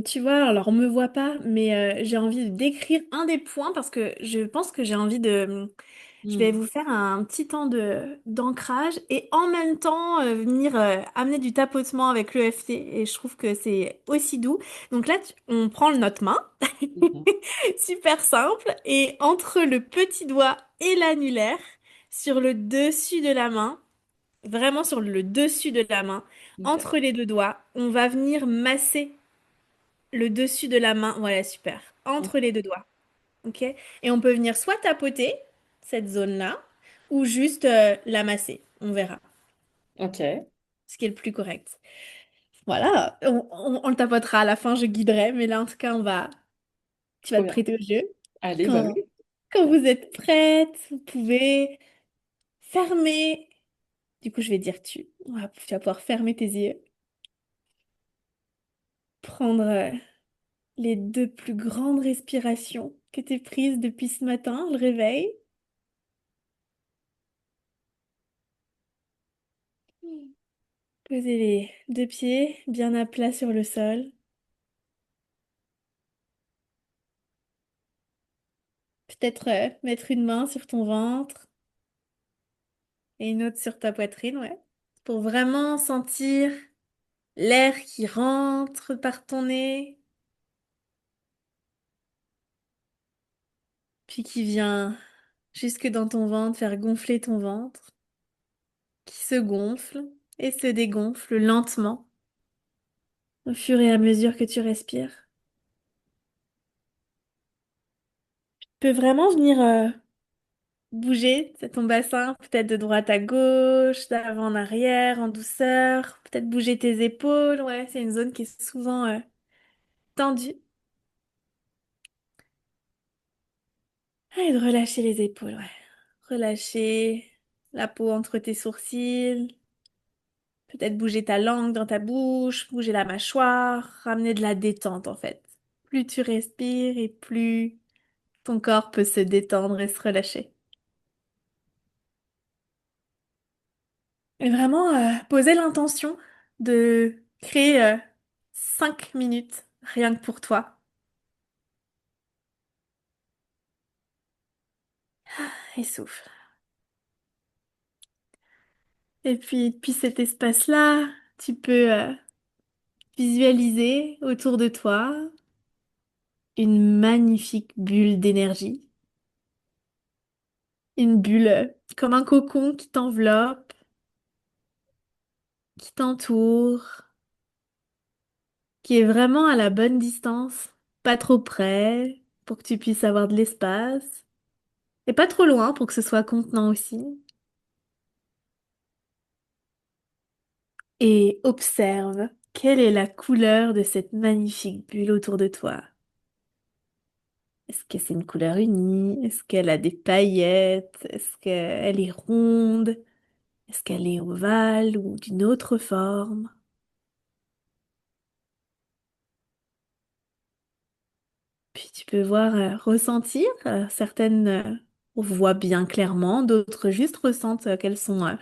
tu vois, alors on me voit pas, mais j'ai envie de décrire un des points parce que je pense que j'ai envie de. Je vais
Hmm.
vous faire un petit temps d'ancrage et en même temps venir amener du tapotement avec l'EFT. Et je trouve que c'est aussi doux. Donc là, on prend notre main,
Mhm.
super simple, et entre le petit doigt et l'annulaire, sur le dessus de la main, vraiment sur le dessus de la main,
Ok.
entre les deux doigts, on va venir masser le dessus de la main. Voilà, super. Entre les deux doigts. Ok? Et on peut venir soit tapoter cette zone-là, ou juste la masser. On verra
Ok.
ce qui est le plus correct. Voilà, on le tapotera à la fin, je guiderai, mais là en tout cas, tu vas
Trop
te
bien.
prêter au jeu.
Allez, bah
Quand,
oui.
quand vous êtes prête, vous pouvez fermer. Du coup, je vais dire tu vas pouvoir fermer tes yeux, prendre les deux plus grandes respirations que tu prises depuis ce matin, le réveil. Posez les deux pieds bien à plat sur le sol. Peut-être mettre une main sur ton ventre et une autre sur ta poitrine, ouais. Pour vraiment sentir l'air qui rentre par ton nez, puis qui vient jusque dans ton ventre, faire gonfler ton ventre, qui se gonfle et se dégonfle lentement au fur et à mesure que tu respires. Tu peux vraiment venir bouger ton bassin, peut-être de droite à gauche, d'avant en arrière, en douceur, peut-être bouger tes épaules, ouais, c'est une zone qui est souvent tendue. Et de relâcher les épaules, ouais. Relâcher la peau entre tes sourcils, Peut-être bouger ta langue dans ta bouche, bouger la mâchoire, ramener de la détente en fait. Plus tu respires et plus ton corps peut se détendre et se relâcher. Et vraiment poser l'intention de créer 5 minutes rien que pour toi. Et souffle. Et puis, depuis cet espace-là, tu peux visualiser autour de toi une magnifique bulle d'énergie. Une bulle comme un cocon qui t'enveloppe, qui t'entoure, qui est vraiment à la bonne distance, pas trop près pour que tu puisses avoir de l'espace, et pas trop loin pour que ce soit contenant aussi. Et observe quelle est la couleur de cette magnifique bulle autour de toi. Est-ce que c'est une couleur unie? Est-ce qu'elle a des paillettes? Est-ce qu'elle est ronde? Est-ce qu'elle est ovale ou d'une autre forme? Puis tu peux voir, ressentir. Certaines voient bien clairement, d'autres juste ressentent qu'elles sont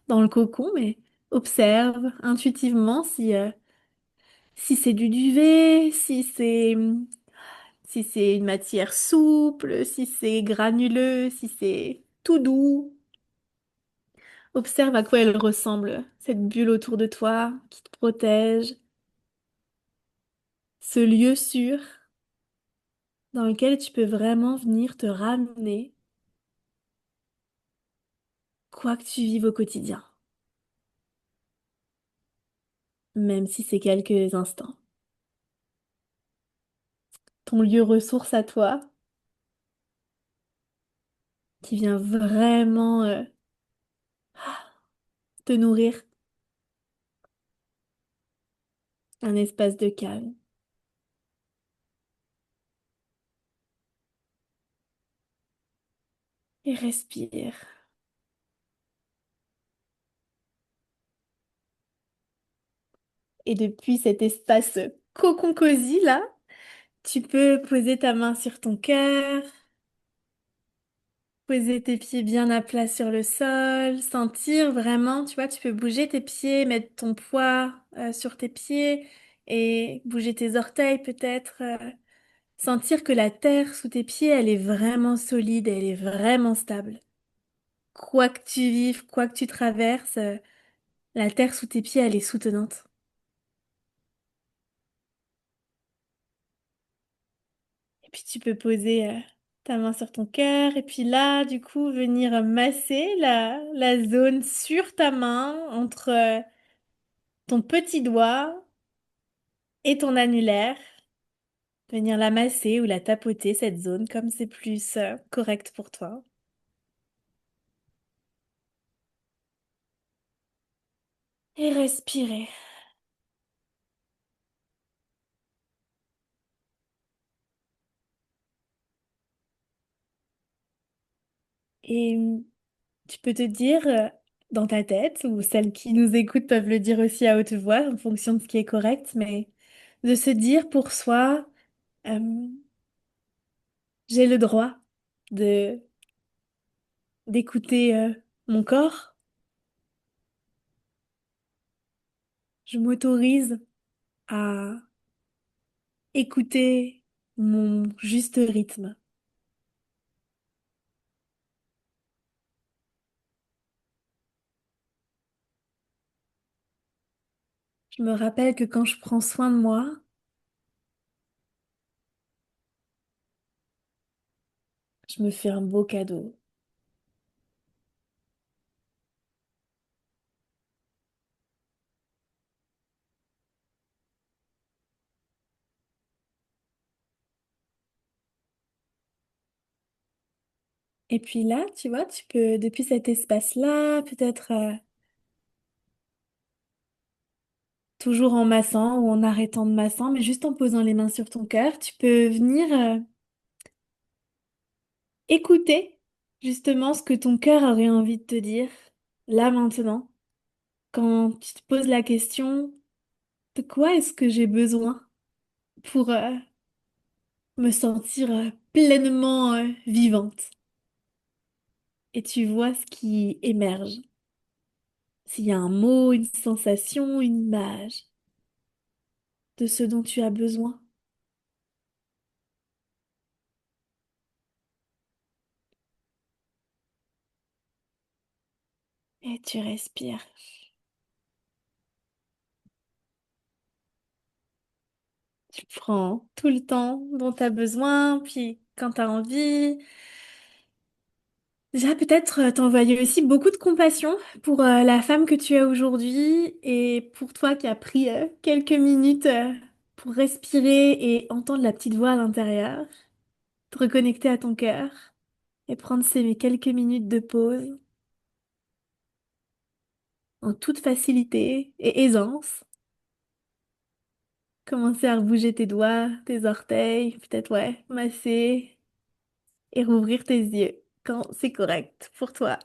dans le cocon, mais observe intuitivement si c'est du duvet, si c'est une matière souple, si c'est granuleux, si c'est tout doux. Observe à quoi elle ressemble, cette bulle autour de toi qui te protège, ce lieu sûr dans lequel tu peux vraiment venir te ramener, quoi que tu vives au quotidien, même si c'est quelques instants. Ton lieu ressource à toi, qui vient vraiment te nourrir, un espace de calme. Et respire. Et depuis cet espace cocon cosy là, tu peux poser ta main sur ton cœur, poser tes pieds bien à plat sur le sol, sentir vraiment, tu vois, tu peux bouger tes pieds, mettre ton poids sur tes pieds et bouger tes orteils peut-être. Sentir que la terre sous tes pieds, elle est vraiment solide, elle est vraiment stable. Quoi que tu vives, quoi que tu traverses, la terre sous tes pieds, elle est soutenante. Et puis tu peux poser ta main sur ton cœur et puis là, du coup, venir masser la zone sur ta main entre ton petit doigt et ton annulaire. Venir la masser ou la tapoter, cette zone, comme c'est plus correct pour toi. Et respirer. Et tu peux te dire dans ta tête, ou celles qui nous écoutent peuvent le dire aussi à haute voix en fonction de ce qui est correct, mais de se dire pour soi, euh, j'ai le droit de d'écouter mon corps, je m'autorise à écouter mon juste rythme. Je me rappelle que quand je prends soin de moi, je me fais un beau cadeau. Et puis là, tu vois, tu peux, depuis cet espace-là, peut-être toujours en massant ou en arrêtant de massant, mais juste en posant les mains sur ton cœur, tu peux venir écouter justement ce que ton cœur aurait envie de te dire là maintenant. quand tu te poses la question de quoi est-ce que j'ai besoin pour me sentir pleinement vivante. Et tu vois ce qui émerge. S'il y a un mot, une sensation, une image de ce dont tu as besoin. Et tu respires. Tu prends tout le temps dont tu as besoin, puis quand tu as envie. Déjà, peut-être t'envoyer aussi beaucoup de compassion pour la femme que tu es aujourd'hui et pour toi qui a pris quelques minutes pour respirer et entendre la petite voix à l'intérieur, te reconnecter à ton cœur et prendre ces quelques minutes de pause en toute facilité et aisance. Commencer à bouger tes doigts, tes orteils, peut-être ouais, masser et rouvrir tes yeux quand c'est correct pour toi.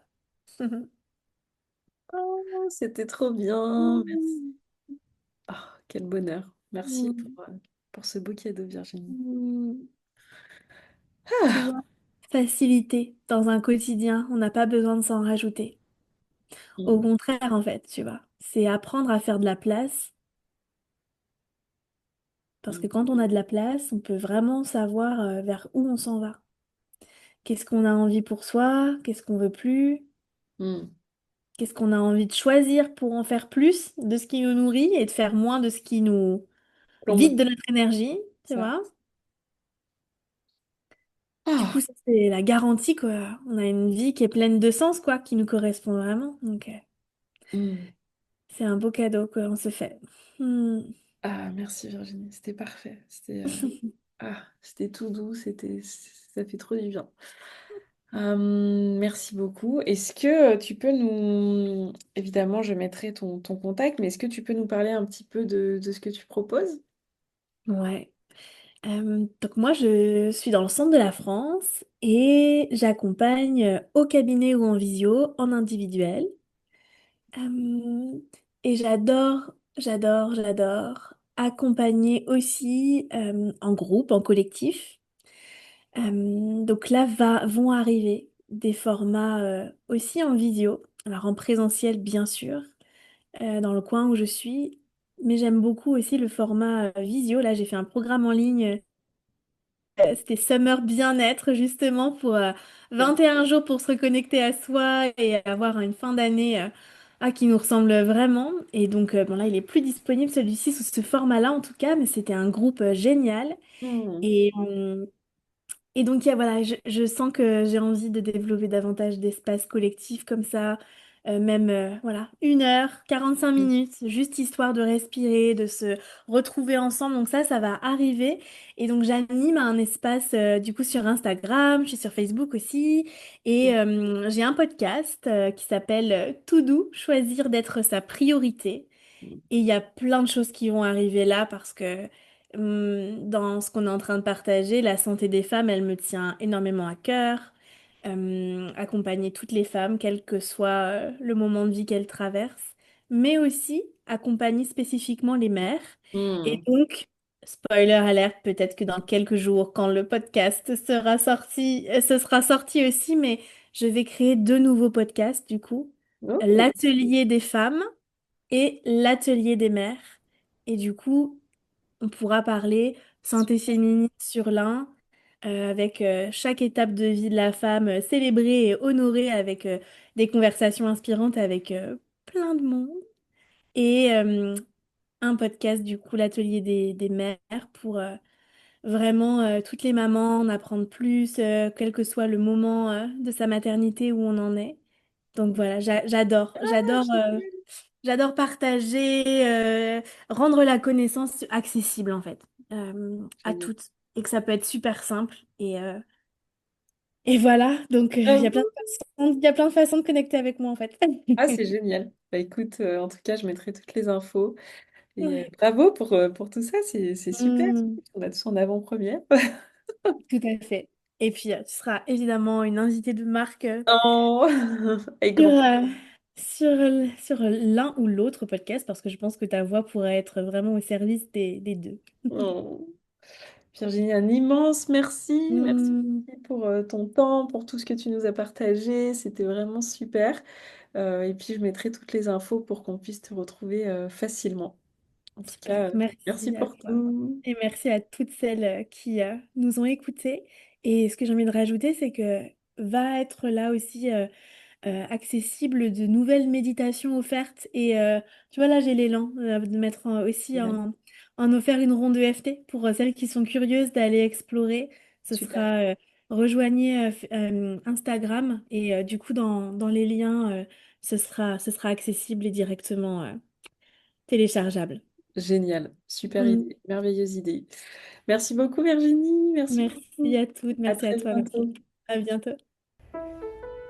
Oh, c'était trop bien. Merci. Ah, quel bonheur. Merci pour ce beau cadeau, Virginie.
Tu
Ah.
vois, facilité dans un quotidien, on n'a pas besoin de s'en rajouter. Au
Mm.
contraire, en fait, tu vois, c'est apprendre à faire de la place, parce
Mm.
que quand on a de la place, on peut vraiment savoir vers où on s'en va. Qu'est-ce qu'on a envie pour soi, qu'est-ce qu'on veut plus,
Mm.
qu'est-ce qu'on a envie de choisir pour en faire plus de ce qui nous nourrit et de faire moins de ce qui nous
Plombe
vide de notre énergie, tu
ça.
vois. Du coup,
Ah.
ça, c'est la garantie, quoi. On a une vie qui est pleine de sens, quoi, qui nous correspond vraiment. Donc,
Mm.
c'est un beau cadeau qu'on se fait. Hmm.
Ah, merci Virginie, c'était parfait. C'était tout doux, ça fait trop du bien. Merci beaucoup. Est-ce que tu peux nous... Évidemment, je mettrai ton contact, mais est-ce que tu peux nous parler un petit peu de ce que tu proposes?
Ouais. Donc moi, je suis dans le centre de la France et j'accompagne au cabinet ou en visio, en individuel. Euh, et j'adore accompagner aussi en groupe, en collectif. Donc là, vont arriver des formats aussi en visio, alors en présentiel bien sûr, dans le coin où je suis, mais j'aime beaucoup aussi le format visio. Là, j'ai fait un programme en ligne. C'était Summer Bien-être justement pour 21 jours pour se reconnecter à soi et avoir une fin d'année qui nous ressemble vraiment. Et donc bon là il est plus disponible celui-ci sous ce format-là en tout cas, mais c'était un groupe génial.
Hmm.
Et, et donc, voilà, je sens que j'ai envie de développer davantage d'espace collectif comme ça, même voilà, 1 heure, 45 minutes, juste histoire de respirer, de se retrouver ensemble. Donc ça va arriver. Et donc, j'anime un espace du coup sur Instagram, je suis sur Facebook aussi. Et j'ai un podcast qui s'appelle Tout doux, choisir d'être sa priorité. Et il y a plein de choses qui vont arriver là parce que dans ce qu'on est en train de partager, la santé des femmes, elle me tient énormément à cœur. Accompagner toutes les femmes, quel que soit le moment de vie qu'elles traversent, mais aussi accompagner spécifiquement les mères. Et
Hmm.
donc, spoiler alerte, peut-être que dans quelques jours, quand le podcast sera sorti, ce sera sorti aussi, mais je vais créer 2 nouveaux podcasts du coup.
Oh.
L'atelier des femmes et l'atelier des mères. Et du coup, on pourra parler santé féminine sur l'un, avec chaque étape de vie de la femme célébrée et honorée avec des conversations inspirantes avec plein de monde. Et un podcast, du coup, l'atelier des mères pour vraiment toutes les mamans en apprendre plus, quel que soit le moment de sa maternité où on en est. Donc voilà,
Ah,
j'adore partager, rendre la connaissance accessible en fait, à
génial.
toutes. Et que ça peut être super simple. Et voilà, donc
J'avoue.
il y a plein de façons de connecter avec moi en fait.
Ah, c'est génial. Bah, écoute, en tout cas, je mettrai toutes les infos. Et
Ouais.
bravo pour tout ça, c'est super.
Hmm,
On a tous en avant-première.
tout à fait. Et puis, tu seras évidemment une invitée de marque
Oh, avec
sur,
grand plaisir.
sur l'un ou l'autre podcast parce que je pense que ta voix pourrait être vraiment au service des deux.
Oh. Virginie, un immense merci. Merci
Hmm,
pour ton temps, pour tout ce que tu nous as partagé. C'était vraiment super. Et puis, je mettrai toutes les infos pour qu'on puisse te retrouver facilement. En tout
super,
cas, merci
merci à
pour
toi.
tout.
Et merci à toutes celles qui nous ont écoutés. Et ce que j'ai envie de rajouter, c'est que va être là aussi accessible de nouvelles méditations offertes. Et tu vois, là, j'ai l'élan de mettre aussi
Génial.
en offert une ronde EFT pour celles qui sont curieuses d'aller explorer. Ce
Super.
sera rejoignez Instagram et du coup, dans les liens, ce sera accessible et directement téléchargeable.
Génial. Super
Mhm.
idée. Merveilleuse idée. Merci beaucoup, Virginie. Merci
Merci
beaucoup.
à toutes,
À
merci à
très
toi, merci.
bientôt.
À bientôt.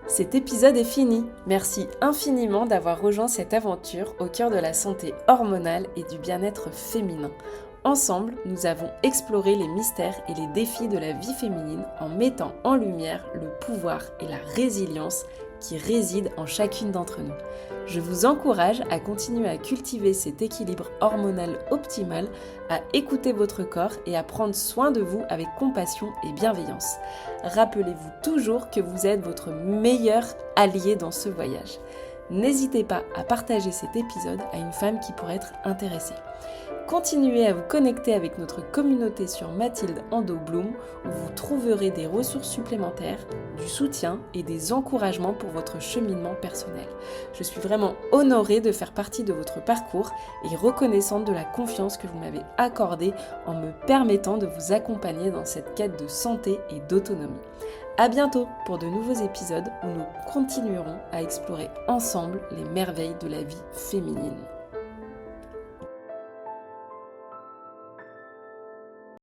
Cet épisode est fini. Merci infiniment d'avoir rejoint cette aventure au cœur de la santé hormonale et du bien-être féminin. Ensemble, nous avons exploré les mystères et les défis de la vie féminine en mettant en lumière le pouvoir et la résilience qui résident en chacune d'entre nous. Je vous encourage à continuer à cultiver cet équilibre hormonal optimal, à écouter votre corps et à prendre soin de vous avec compassion et bienveillance. Rappelez-vous toujours que vous êtes votre meilleur allié dans ce voyage. N'hésitez pas à partager cet épisode à une femme qui pourrait être intéressée. Continuez à vous connecter avec notre communauté sur Mathilde Ando Bloom où vous trouverez des ressources supplémentaires, du soutien et des encouragements pour votre cheminement personnel. Je suis vraiment honorée de faire partie de votre parcours et reconnaissante de la confiance que vous m'avez accordée en me permettant de vous accompagner dans cette quête de santé et d'autonomie. À bientôt pour de nouveaux épisodes où nous continuerons à explorer ensemble les merveilles de la vie féminine.